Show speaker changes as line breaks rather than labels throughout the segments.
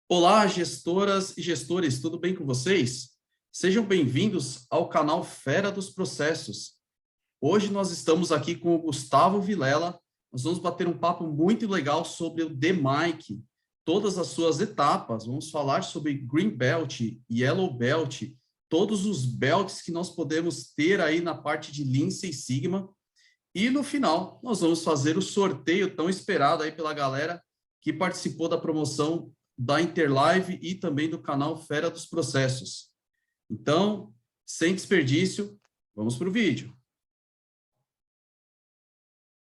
Olá, gestoras e gestores, tudo bem com vocês? Sejam bem-vindos ao canal Fera dos Processos. Hoje nós estamos aqui com o Gustavo Vilela. Nós vamos bater um papo muito legal sobre o DMAIC, todas as suas etapas. Vamos falar sobre Green Belt, Yellow Belt, todos os belts que nós podemos ter aí na parte de Lean Six Sigma. E no final, nós vamos fazer o sorteio tão esperado aí pela galera que participou da promoção da Interlive e também do canal Fera dos Processos. Então, sem desperdício, vamos para o vídeo.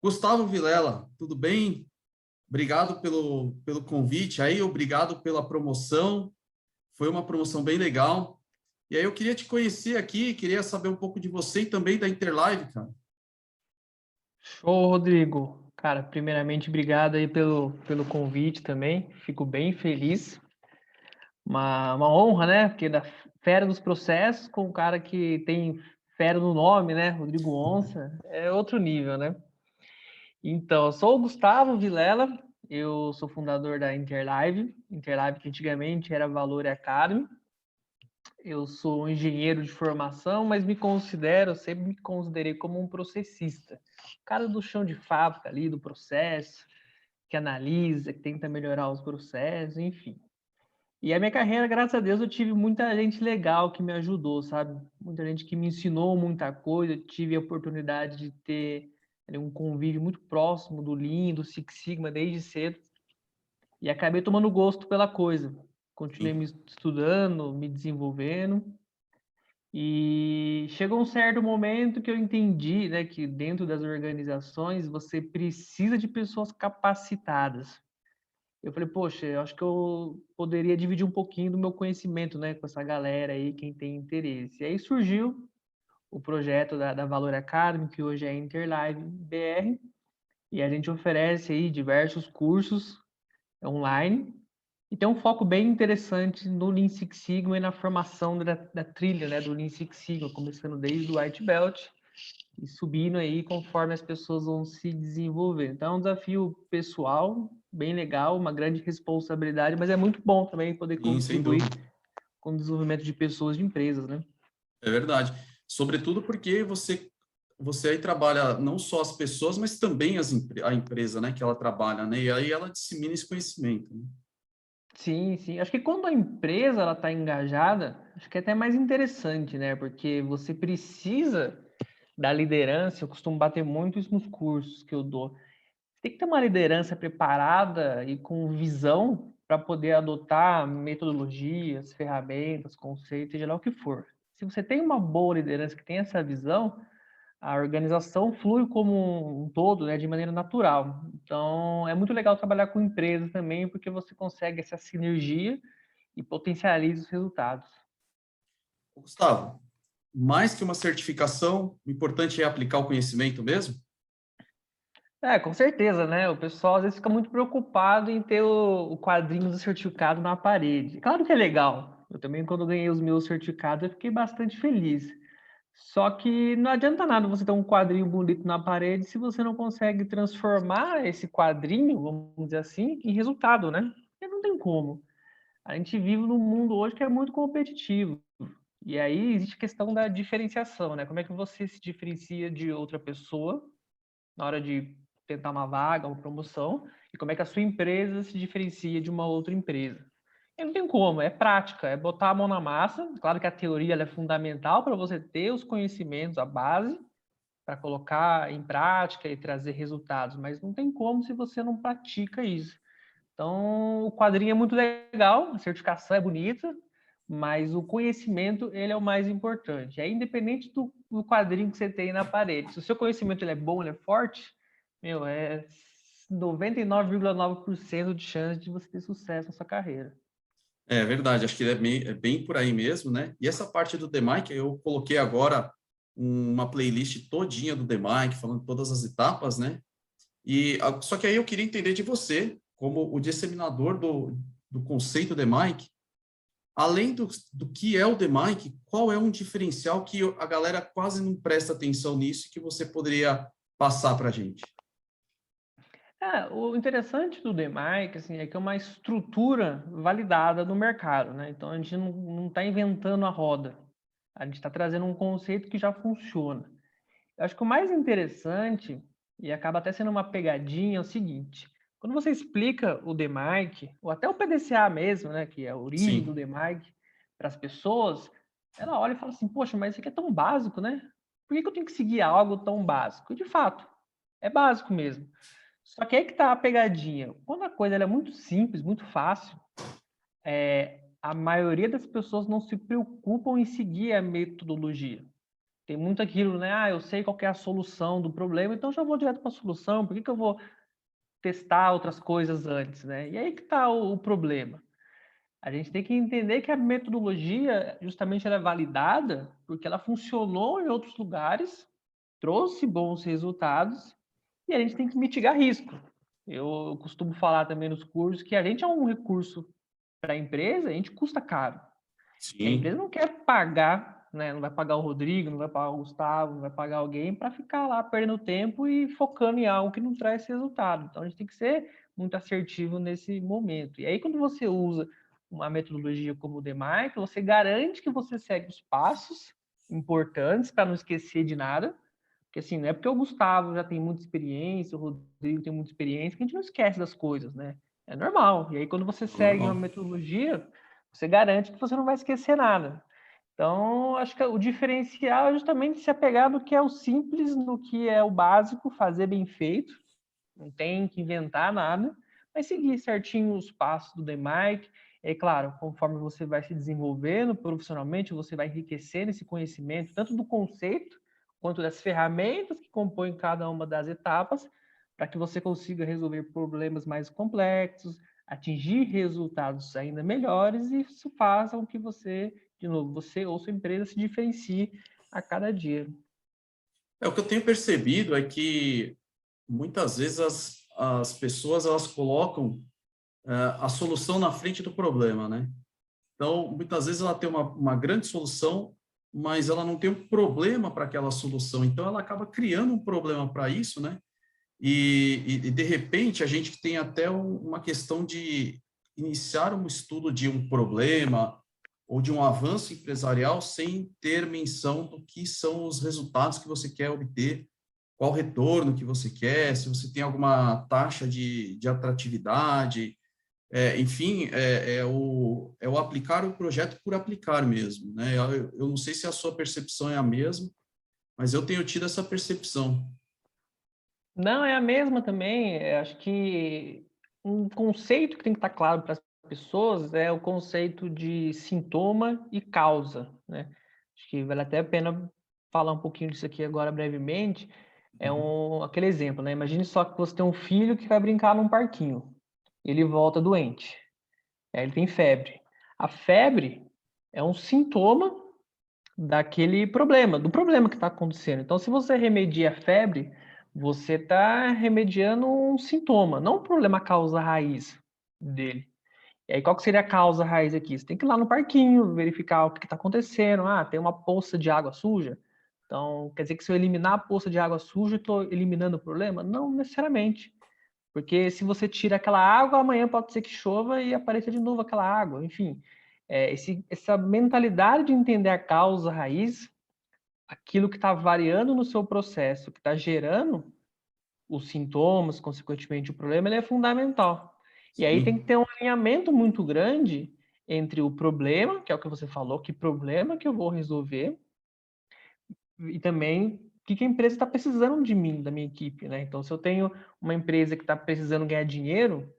Gustavo Vilela, tudo bem? Obrigado pelo convite aí, obrigado pela promoção. Foi uma promoção bem legal. E aí eu queria te conhecer aqui, queria saber um pouco de você e também da Interlive, cara.
Show, Rodrigo. Cara, primeiramente, obrigado aí pelo convite também. Fico bem feliz. Uma honra, né? Porque da Fera dos Processos, com um cara que tem fera no nome, né? Rodrigo Onça, é outro nível, né? Então, eu sou o Gustavo Vilela, eu sou fundador da Interlive. Interlive, que antigamente era Valor Academy. Eu sou engenheiro de formação, mas sempre me considerei como um processista. Cara do chão de fábrica ali, do processo, que analisa, que tenta melhorar os processos, enfim. E a minha carreira, graças a Deus, eu tive muita gente legal que me ajudou, sabe? Muita gente que me ensinou muita coisa. Eu tive a oportunidade de ter um convívio muito próximo do Lean, do Six Sigma, desde cedo. E acabei tomando gosto pela coisa. Continuei me estudando, me desenvolvendo. E chegou um certo momento que eu entendi, né, que dentro das organizações você precisa de pessoas capacitadas. Eu falei, poxa, eu acho que eu poderia dividir um pouquinho do meu conhecimento, né, com essa galera aí, quem tem interesse. E aí surgiu o projeto da Valor Academy, que hoje é a Interlive BR, e a gente oferece aí diversos cursos online e tem um foco bem interessante no Lean Six Sigma e na formação da trilha, né, do Lean Six Sigma, começando desde o White Belt e subindo aí conforme as pessoas vão se desenvolver. Então é um desafio pessoal, bem legal, uma grande responsabilidade, mas é muito bom também poder
Sim, sem
contribuir
dúvida.
com o desenvolvimento de pessoas, de empresas, né?
É verdade. Sobretudo porque você aí trabalha não só as pessoas, mas também a empresa, né, que ela trabalha, né? E aí ela dissemina esse conhecimento, né?
Sim, sim. Acho que quando a empresa ela está engajada, acho que é até mais interessante, né? Porque você precisa da liderança. Eu costumo bater muito isso nos cursos que eu dou. Você tem que ter uma liderança preparada e com visão para poder adotar metodologias, ferramentas, conceitos, seja lá o que for. Se você tem uma boa liderança que tem essa visão, a organização flui como um todo, né, de maneira natural. Então, é muito legal trabalhar com empresas também, porque você consegue essa sinergia e potencializa os resultados.
Gustavo, mais que uma certificação, o importante é aplicar o conhecimento mesmo?
É, com certeza, né? O pessoal às vezes fica muito preocupado em ter o quadrinho do certificado na parede. Claro que é legal. Eu também, quando ganhei os meus certificados, eu fiquei bastante feliz. Só que não adianta nada você ter um quadrinho bonito na parede se você não consegue transformar esse quadrinho, vamos dizer assim, em resultado, né? Porque não tem como. A gente vive num mundo hoje que é muito competitivo. E aí existe a questão da diferenciação, né? Como é que você se diferencia de outra pessoa na hora de tentar uma vaga, uma promoção, e como é que a sua empresa se diferencia de uma outra empresa. E não tem como, é prática, é botar a mão na massa. Claro que a teoria ela é fundamental para você ter os conhecimentos, a base, para colocar em prática e trazer resultados, mas não tem como se você não pratica isso. Então, o quadrinho é muito legal, a certificação é bonita, mas o conhecimento ele é o mais importante. É independente do quadrinho que você tem na parede. Se o seu conhecimento ele é bom, ele é forte, meu, é 99,9% de chance de você ter sucesso na sua carreira.
É verdade, acho que é bem por aí mesmo, né? E essa parte do DMAIC, eu coloquei agora uma playlist todinha do DMAIC, falando todas as etapas, né? Só que aí eu queria entender de você, como o disseminador do conceito DMAIC, além do que é o DMAIC, qual é um diferencial que a galera quase não presta atenção nisso e que você poderia passar para a gente?
O interessante do DMAIC, assim, é que é uma estrutura validada no mercado, né? Então, a gente não está inventando a roda. A gente está trazendo um conceito que já funciona. Eu acho que o mais interessante, e acaba até sendo uma pegadinha, é o seguinte. Quando você explica o DMAIC, ou até o PDCA mesmo, né, que é a origem do
Sim,
DMAIC, para as pessoas, ela olha e fala assim, poxa, mas isso aqui é tão básico, né? Por que que eu tenho que seguir algo tão básico? E, de fato, é básico mesmo. Só que aí que tá a pegadinha. Quando a coisa ela é muito simples, muito fácil, a maioria das pessoas não se preocupam em seguir a metodologia. Tem muito aquilo, né? Ah, eu sei qual que é a solução do problema, então já vou direto para a solução. Por que que eu vou testar outras coisas antes, né? E aí que está o problema. A gente tem que entender que a metodologia, justamente, ela é validada porque ela funcionou em outros lugares, trouxe bons resultados e a gente tem que mitigar risco. Eu costumo falar também nos cursos que a gente é um recurso para a empresa, a gente custa caro. E a empresa
sim.
não quer pagar, né? Não vai pagar o Rodrigo, não vai pagar o Gustavo, não vai pagar alguém para ficar lá perdendo tempo e focando em algo que não traz resultado. Então a gente tem que ser muito assertivo nesse momento. E aí, quando você usa uma metodologia como o DMAIC, você garante que você segue os passos importantes para não esquecer de nada. Porque assim, não é porque o Gustavo já tem muita experiência, o Rodrigo tem muita experiência, que a gente não esquece das coisas, né? É normal. E aí, quando você segue uma
Normal.
metodologia, você garante que você não vai esquecer nada. Então, acho que o diferencial é justamente se apegar no que é o simples, no que é o básico, fazer bem feito, não tem que inventar nada, mas seguir certinho os passos do DMAIC. É claro, conforme você vai se desenvolvendo profissionalmente, você vai enriquecendo esse conhecimento, tanto do conceito, quanto das ferramentas que compõem cada uma das etapas, para que você consiga resolver problemas mais complexos, atingir resultados ainda melhores, e isso faça com que você, de novo, você ou sua empresa se diferencie a cada dia.
O que eu tenho percebido é que muitas vezes as pessoas elas colocam a solução na frente do problema, né? Então, muitas vezes ela tem uma grande solução, mas ela não tem um problema para aquela solução. Então, ela acaba criando um problema para isso, né? De repente, a gente tem até uma questão de iniciar um estudo de um problema ou de um avanço empresarial sem ter menção do que são os resultados que você quer obter, qual retorno que você quer, se você tem alguma taxa de atratividade, enfim, é o aplicar o projeto por aplicar mesmo, né? Eu não sei se a sua percepção é a mesma, mas eu tenho tido essa percepção.
Não, é a mesma também. Acho que um conceito que tem que estar claro para as pessoas é o conceito de sintoma e causa, né? Acho que vale até a pena falar um pouquinho disso aqui agora brevemente. É
Uhum.
aquele exemplo, né? Imagine só que você tem um filho que vai brincar num parquinho. Ele volta doente. Aí ele tem febre. A febre é um sintoma daquele problema, do problema que está acontecendo. Então, se você remedia a febre, você está remediando um sintoma, não um problema causa raiz dele. E aí, qual que seria a causa raiz aqui? Você tem que ir lá no parquinho, verificar o que está acontecendo. Ah, tem uma poça de água suja. Então, quer dizer que se eu eliminar a poça de água suja, eu estou eliminando o problema? Não necessariamente. Porque se você tira aquela água, amanhã pode ser que chova e apareça de novo aquela água. Enfim, essa mentalidade de entender a causa raiz, aquilo que está variando no seu processo, que está gerando os sintomas, consequentemente o problema, ele é fundamental. E aí tem que
Sim.
ter um alinhamento muito grande entre o problema, que é o que você falou, que problema que eu vou resolver, e também o que a empresa está precisando de mim, da minha equipe, né? Então, se eu tenho uma empresa que está precisando ganhar dinheiro,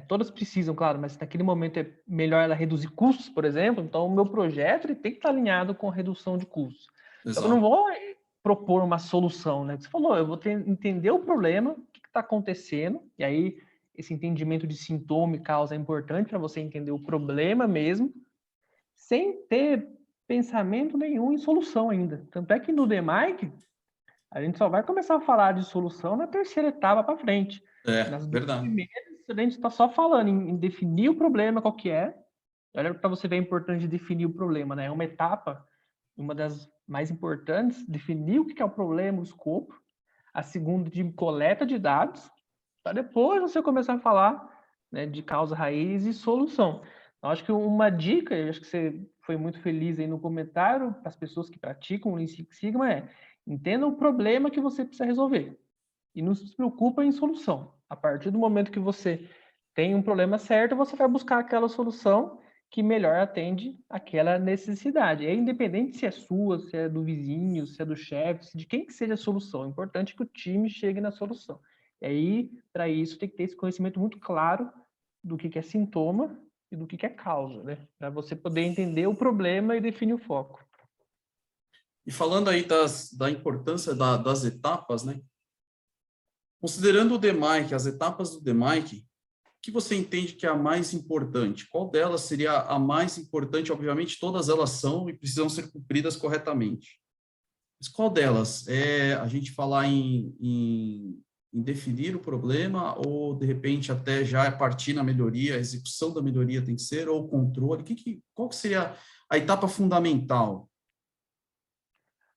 todas precisam, claro, mas naquele momento é melhor ela reduzir custos, por exemplo. Então, o meu projeto ele tem que estar alinhado com a redução de custos. Só que eu não
Exato.
vou propor uma solução, né? Você falou, eu vou entender o problema, o que está acontecendo, e aí esse entendimento de sintoma e causa é importante para você entender o problema mesmo, sem ter pensamento nenhum em solução ainda. Tanto é que no DMAIC, a gente só vai começar a falar de solução na terceira etapa para frente. Nas duas
Verdade.
primeiras, a gente está só falando em definir o problema, qual que é. Olha, para você ver a importância de definir o problema, né? É uma etapa, uma das mais importantes, definir o que é o problema, o escopo. A segunda, de coleta de dados. para depois você começar a falar, né, de causa raiz e solução. Eu acho que uma dica, eu acho que você foi muito feliz aí no comentário, para as pessoas que praticam o Lean Six Sigma entenda o problema que você precisa resolver e não se preocupa em solução. A partir do momento que você tem um problema certo, você vai buscar aquela solução que melhor atende aquela necessidade. É independente se é sua, se é do vizinho, se é do chefe, de quem que seja a solução. O importante é que o time chegue na solução. E aí, para isso, tem que ter esse conhecimento muito claro do que é sintoma e do que é causa, né? Para você poder entender o problema e definir o foco.
E falando aí da importância das etapas, né? Considerando o DMAIC, as etapas do DMAIC, o que você entende que é a mais importante? Qual delas seria a mais importante? Obviamente, todas elas são e precisam ser cumpridas corretamente. Mas qual delas? É a gente falar em definir o problema ou, de repente, até já partir na melhoria, a execução da melhoria tem que ser, ou o controle? Qual que seria a etapa fundamental?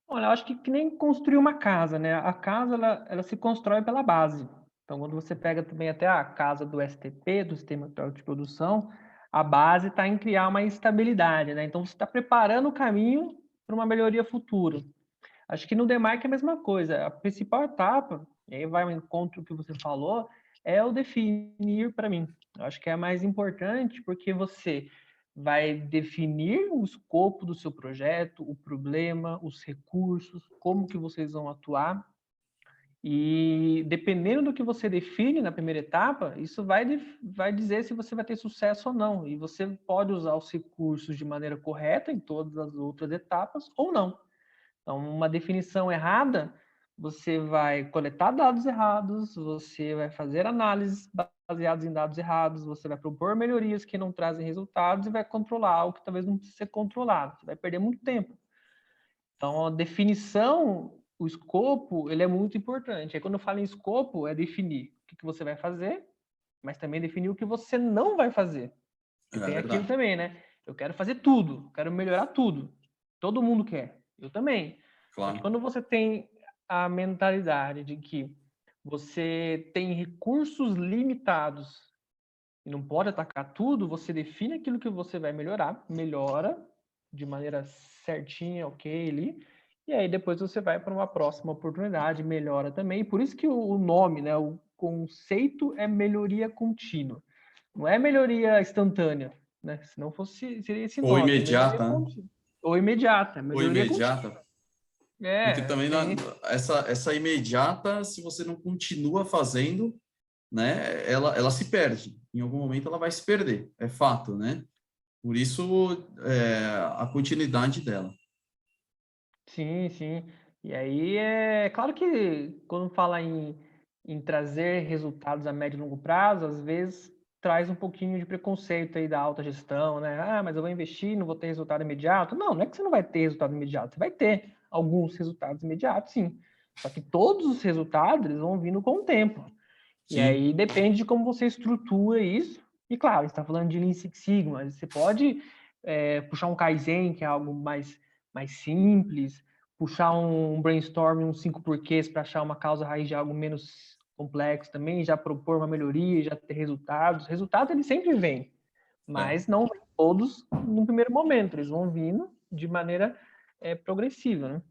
Olha, eu acho que nem construir uma casa, né? A casa, ela se constrói pela base. Então, quando você pega também até a casa do STP, do Sistema Teórico de Produção, a base está em criar uma estabilidade, né? Então, você está preparando o caminho para uma melhoria futura. Acho que no DMAIC é a mesma coisa. A principal etapa, e aí vai ao encontro do que você falou, é o definir para mim. Eu acho que é a mais importante porque você vai definir o escopo do seu projeto, o problema, os recursos, como que vocês vão atuar. E dependendo do que você define na primeira etapa, isso vai dizer se você vai ter sucesso ou não. E você pode usar os recursos de maneira correta em todas as outras etapas ou não. Então, uma definição errada, você vai coletar dados errados, você vai fazer análises baseadas em dados errados, você vai propor melhorias que não trazem resultados e vai controlar algo que talvez não precise ser controlado. Você vai perder muito tempo. Então, a definição, o escopo, ele é muito importante. Aí, quando eu falo em escopo, é definir o que você vai fazer, mas também definir o que você não vai fazer.
É
E tem aquilo
verdade,
também, né? Eu quero fazer tudo, quero melhorar tudo. Todo mundo quer. Eu também. Só que
claro.
quando você tem a mentalidade de que você tem recursos limitados e não pode atacar tudo, você define aquilo que você vai melhorar, melhora de maneira certinha, ok ali, e aí depois você vai para uma próxima oportunidade, melhora também. E por isso que o nome, né, o conceito é melhoria contínua. Não é melhoria instantânea, né? Se não fosse, seria esse
Ou
nome, é melhoria
imediata, né?
contínua. Ou imediata,
Ou
melhoria contínua.
imediata, porque
É,
também
tem.
essa imediata, se você não continua fazendo, né, ela se perde. Em algum momento ela vai se perder, é fato, né? Por isso, a continuidade dela.
Sim, sim. E aí é claro que quando fala em trazer resultados a médio e longo prazo, às vezes traz um pouquinho de preconceito aí da alta gestão, né? Ah, mas eu vou investir, não vou ter resultado imediato. Não, não é que você não vai ter resultado imediato, você vai ter alguns resultados imediatos, sim. Só que todos os resultados eles vão vindo com o tempo. E
Sim,
aí depende de como você estrutura isso. E claro, você está falando de Lean Six Sigma, você pode puxar um Kaizen, que é algo mais simples, puxar um brainstorming, uns 5 porquês para achar uma causa raiz de algo menos complexo também, já propor uma melhoria, já ter resultados. Resultados eles sempre vêm,
é.
mas não vêm todos no primeiro momento, eles vão vindo de maneira progressiva, né?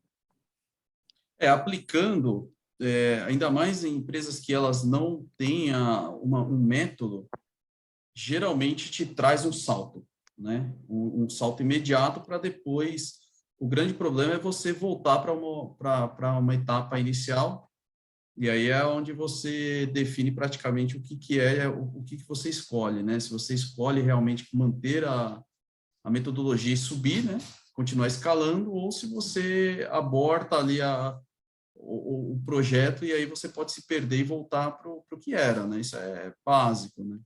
Aplicando, ainda mais em empresas que elas não têm um método, geralmente te traz um salto, né? Um salto imediato para depois. O grande problema é você voltar para uma etapa inicial, e aí é onde você define praticamente o que você escolhe, né? Se você escolhe realmente manter a metodologia e subir, né? Continuar escalando, ou se você aborta ali o projeto e aí você pode se perder e voltar para o que era, né? Isso é básico, né?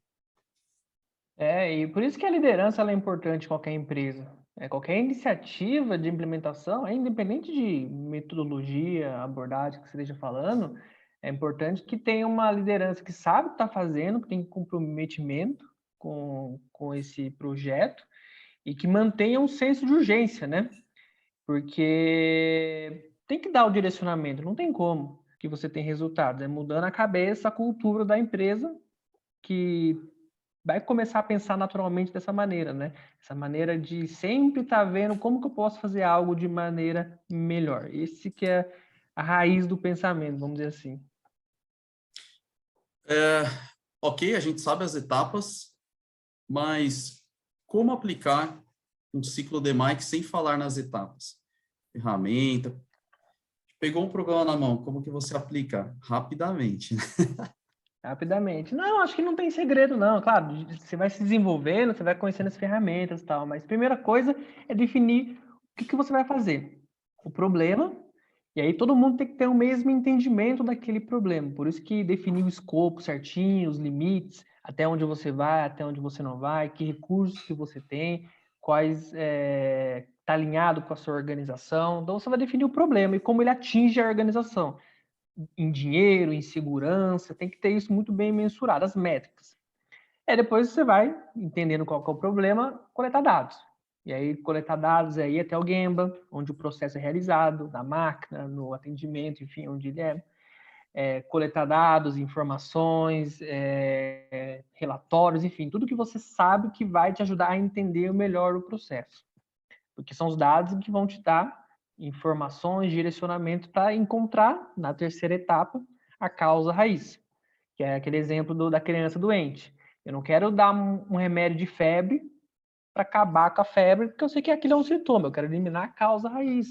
E por isso que a liderança ela é importante em qualquer empresa. Qualquer iniciativa de implementação, independente de metodologia, abordagem que você esteja falando, é importante que tenha uma liderança que sabe o que está fazendo, que tem comprometimento com esse projeto e que mantenha um senso de urgência, né? Porque tem que dar o direcionamento, não tem como. que você tem resultados. É mudando a cabeça, a cultura da empresa, que vai começar a pensar naturalmente dessa maneira, né? Essa maneira de sempre estar vendo como que eu posso fazer algo de maneira melhor. Esse que é a raiz do pensamento, vamos dizer assim.
Ok, a gente sabe as etapas, mas como aplicar um ciclo de Mike sem falar nas etapas? Ferramenta. Pegou um programa na mão, como que você aplica? Rapidamente.
Rapidamente. Não, acho que não tem segredo, não. Claro, você vai se desenvolvendo, você vai conhecendo as ferramentas e tal, mas a primeira coisa é definir o que você vai fazer. O problema, e aí todo mundo tem que ter o mesmo entendimento daquele problema. Por isso que definir o escopo certinho, os limites, até onde você vai, até onde você não vai, que recursos que você tem, quais está alinhado com a sua organização. Então você vai definir o problema e como ele atinge a organização em dinheiro, em segurança, tem que ter isso muito bem mensurado, as métricas. Aí depois você vai, entendendo qual que é o problema, coletar dados. E aí, coletar dados aí até o Gemba, onde o processo é realizado, na máquina, no atendimento, enfim, onde ele coletar dados, informações, relatórios, enfim, tudo que você sabe que vai te ajudar a entender melhor o processo. Porque são os dados que vão te dar informações, direcionamento para encontrar, na terceira etapa, a causa raiz, que é aquele exemplo da criança doente. Eu não quero dar um remédio de febre para acabar com a febre, porque eu sei que aquilo é um sintoma, eu quero eliminar a causa raiz,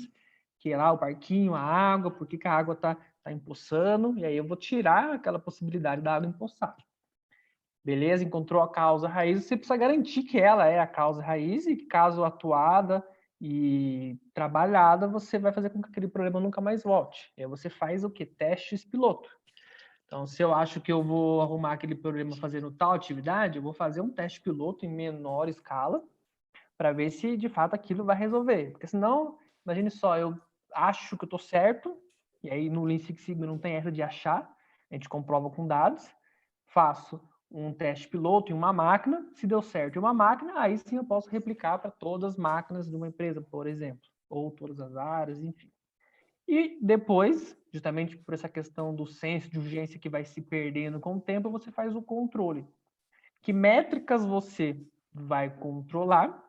que é lá o parquinho, a água, por que a água está empoçando, e aí eu vou tirar aquela possibilidade da água empoçar. Beleza, encontrou a causa raiz, você precisa garantir que ela é a causa raiz e que, caso atuada e trabalhada, você vai fazer com que aquele problema nunca mais volte. E aí você faz o quê? Testes piloto. Então, se eu acho que eu vou arrumar aquele problema fazendo tal atividade, eu vou fazer um teste piloto em menor escala para ver se de fato aquilo vai resolver. Porque senão, imagine só, eu acho que eu estou certo, e aí no Lean Six Sigma não tem essa de achar, a gente comprova com dados, faço um teste piloto em uma máquina, se deu certo em uma máquina, aí sim eu posso replicar para todas as máquinas de uma empresa, por exemplo, ou todas as áreas, enfim. E depois, justamente por essa questão do senso de urgência que vai se perdendo com o tempo, você faz o controle. Que métricas você vai controlar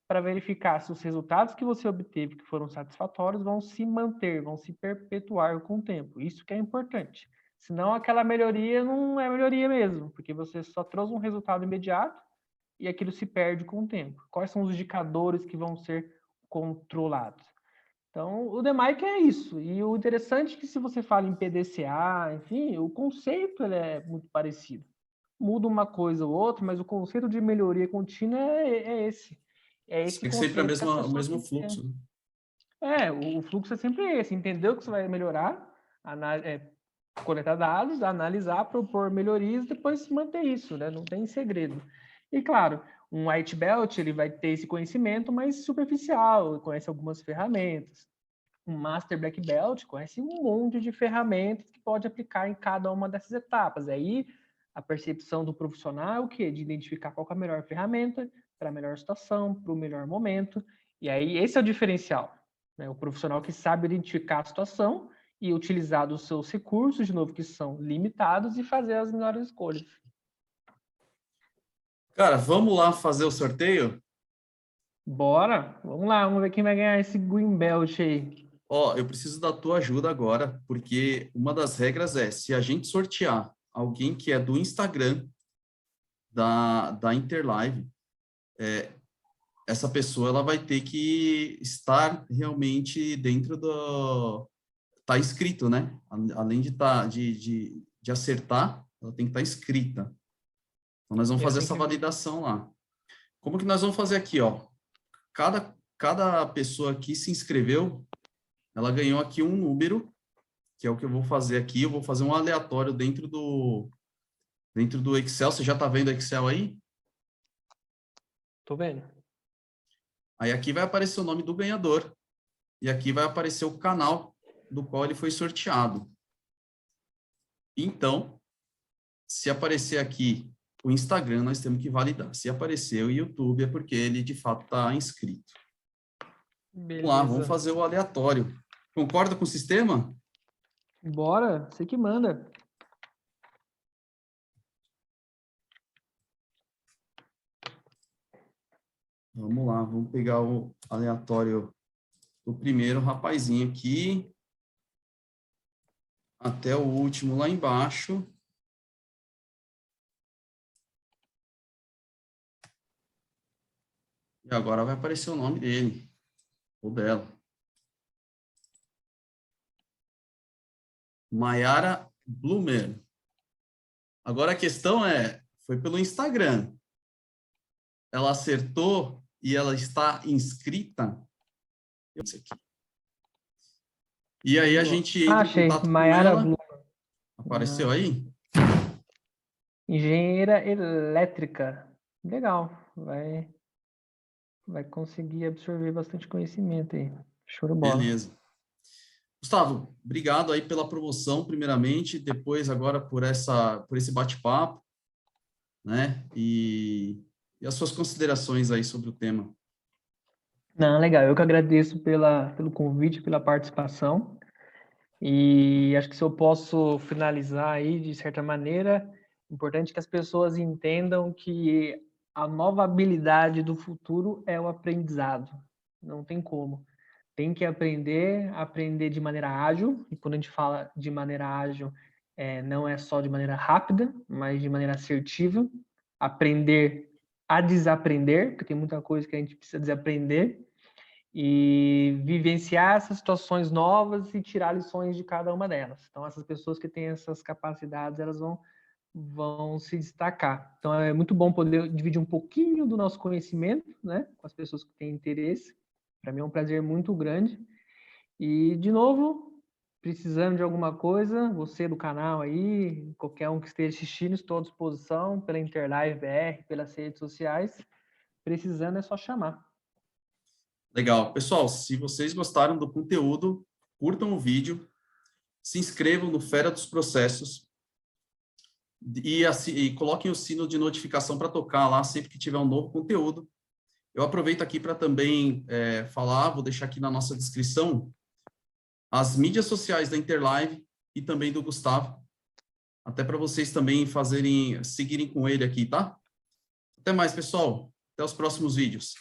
para verificar se os resultados que você obteve que foram satisfatórios vão se manter, vão se perpetuar com o tempo. Isso que é importante. Senão aquela melhoria não é melhoria mesmo, porque você só trouxe um resultado imediato e aquilo se perde com o tempo. Quais são os indicadores que vão ser controlados? Então, o DMAIC é isso. E o interessante é que se você fala em PDCA, enfim, o conceito ele é muito parecido. Muda uma coisa ou outra, mas o conceito de melhoria contínua é esse. É esse
Tem que sempre
conceito que as
o
pessoas
mesmo
têm que ter.
fluxo, né?
O fluxo é sempre esse. Entendeu que você vai melhorar, coletar dados, analisar, propor melhorias, depois manter isso, né? Não tem segredo. E claro, um white belt ele vai ter esse conhecimento mais superficial, conhece algumas ferramentas. Um master black belt conhece um monte de ferramentas que pode aplicar em cada uma dessas etapas. Aí a percepção do profissional é o quê? De identificar qual é a melhor ferramenta para a melhor situação, para o melhor momento. E aí esse é o diferencial, né? O profissional que sabe identificar a situação e utilizar os seus recursos, de novo, que são limitados, e fazer as melhores escolhas.
Cara, vamos lá fazer o sorteio?
Bora! Vamos lá, vamos ver quem vai ganhar esse Green Belt aí.
Ó, eu preciso da tua ajuda agora, porque uma das regras é, se a gente sortear alguém que é do Instagram da Interlive, essa pessoa ela vai ter que estar realmente dentro do... Tá escrito, né? Além de, de acertar, ela tem que estar escrita. Então, nós vamos
Eu
fazer
tenho
essa
que...
validação lá. Como que nós vamos fazer aqui, ó? Cada pessoa que se inscreveu, ela ganhou aqui um número, que é o que eu vou fazer aqui. Eu vou fazer um aleatório dentro do Excel. Você já está vendo o Excel aí?
Tô vendo.
Aí aqui vai aparecer o nome do ganhador. E aqui vai aparecer o canal do qual ele foi sorteado. Então, se aparecer aqui o Instagram, nós temos que validar. Se aparecer o YouTube, é porque ele, de fato, está inscrito. Vamos lá, vamos
Beleza.
fazer o aleatório. Concorda com o sistema?
Bora, você que manda.
Vamos lá, vamos pegar o aleatório do primeiro rapazinho aqui até o último lá embaixo. E agora vai aparecer o nome dele, ou dela. Mayara Blumer. Agora a questão foi pelo Instagram. Ela acertou e ela está inscrita. Isso aqui. E aí a gente entra em
Achei,
contato com
Mayara
ela.
Blum.
Apareceu aí?
Engenheira elétrica. Legal, vai conseguir absorver bastante conhecimento aí. Show de bola.
Beleza. Gustavo, obrigado aí pela promoção, primeiramente, depois agora por esse bate-papo, né? E as suas considerações aí sobre o tema.
Não, legal. Eu que agradeço pelo convite, pela participação. E acho que se eu posso finalizar aí, de certa maneira, é importante que as pessoas entendam que a nova habilidade do futuro é o aprendizado. Não tem como. Tem que aprender de maneira ágil. E quando a gente fala de maneira ágil, não é só de maneira rápida, mas de maneira assertiva. Aprender a desaprender, porque tem muita coisa que a gente precisa desaprender e vivenciar essas situações novas e tirar lições de cada uma delas. Então, essas pessoas que têm essas capacidades, elas vão se destacar. Então, é muito bom poder dividir um pouquinho do nosso conhecimento, né, com as pessoas que têm interesse. Para mim é um prazer muito grande. E, de novo, precisando de alguma coisa, você do canal aí, qualquer um que esteja assistindo, estou à disposição pela Interlive BR, pelas redes sociais. Precisando é só chamar.
Legal. Pessoal, se vocês gostaram do conteúdo, curtam o vídeo, se inscrevam no Fera dos Processos e coloquem o sino de notificação para tocar lá sempre que tiver um novo conteúdo. Eu aproveito aqui para também falar, vou deixar aqui na nossa descrição, as mídias sociais da Interlive e também do Gustavo, até para vocês também seguirem com ele aqui, tá? Até mais, pessoal. Até os próximos vídeos.